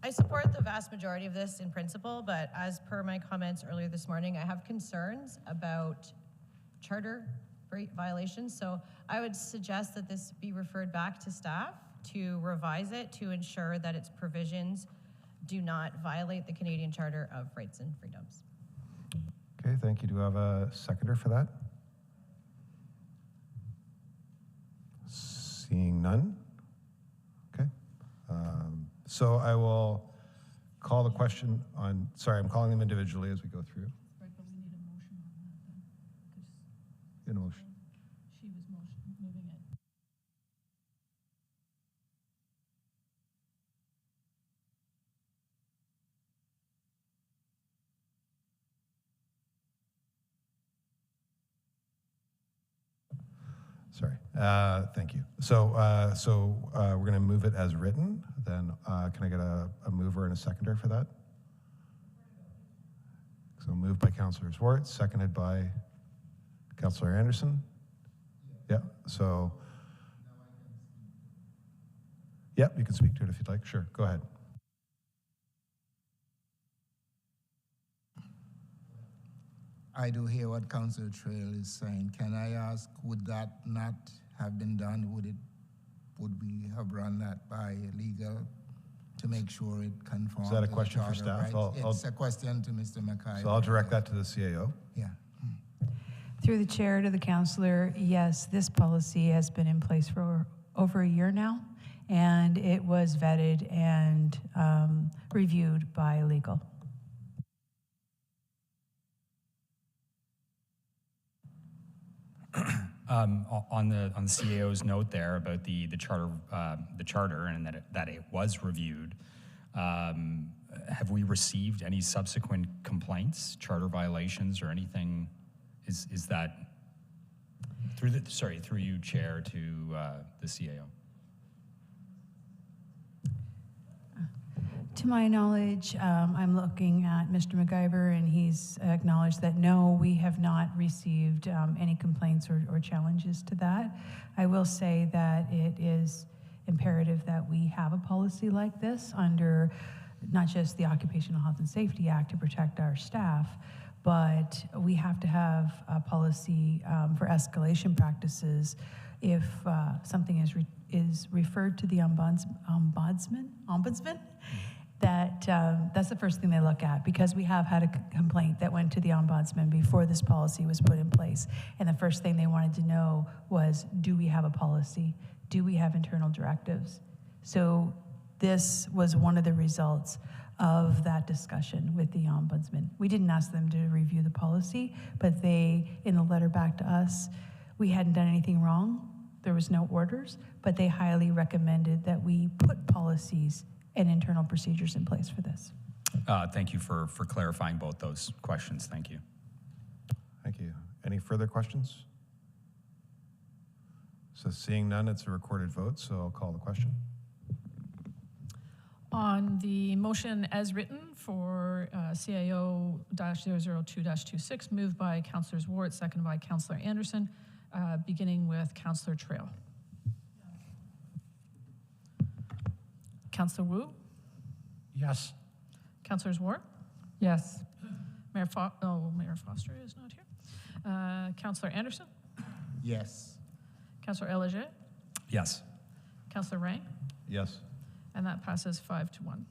I support the vast majority of this in principle, but as per my comments earlier this morning, I have concerns about charter violations. So I would suggest that this be referred back to staff to revise it to ensure that its provisions do not violate the Canadian Charter of Rights and Freedoms. Okay, thank you. Do I have a seconder for that? Seeing none? Okay. So I will call the question on, sorry, I'm calling them individually as we go through. Right, but we need a motion on that then. In a motion. She was moving it. Sorry. Thank you. So we're going to move it as written. Then can I get a mover and a seconder for that? So moved by Councillor Swartz, seconded by Councillor Anderson. Yeah. So. Yep, you can speak to it if you'd like. Sure. Go ahead. I do hear what Councillor Trail is saying. Can I ask, would that not have been done? Would we have run that by legal to make sure it conforms? Is that a question for staff? It's a question to Mr. McKay. So I'll direct that to the CAO. Yeah. Through the chair to the councillor, yes, this policy has been in place for over a year now, and it was vetted and reviewed by legal. On the CAO's note there about the charter and that it was reviewed, have we received any subsequent complaints, charter violations, or anything? Is that through you, Chair, to the CAO? To my knowledge, I'm looking at Mr. McIver, and he's acknowledged that no, we have not received any complaints or challenges to that. I will say that it is imperative that we have a policy like this under not just the Occupational Health and Safety Act to protect our staff, but we have to have a policy for escalation practices if something is referred to the ombudsman. That's the first thing they look at, because we have had a complaint that went to the ombudsman before this policy was put in place. And the first thing they wanted to know was, do we have a policy? Do we have internal directives? So this was one of the results of that discussion with the ombudsman. We didn't ask them to review the policy, but they, in the letter back to us, we hadn't done anything wrong. There was no orders, but they highly recommended that we put policies and internal procedures in place for this. Thank you for clarifying both those questions. Thank you. Thank you. Any further questions? So seeing none, it's a recorded vote, so I'll call the question. On the motion as written for CAO-002-26, moved by Councillor Zwart, seconded by Councillor Anderson, beginning with Councillor Trail. Councillor Wu? Yes. Councillor Zwart? Yes. Mayor Foster is not here. Councillor Anderson? Yes. Councillor Elleger? Yes. Councillor Rang? Yes. And that passes 5-1.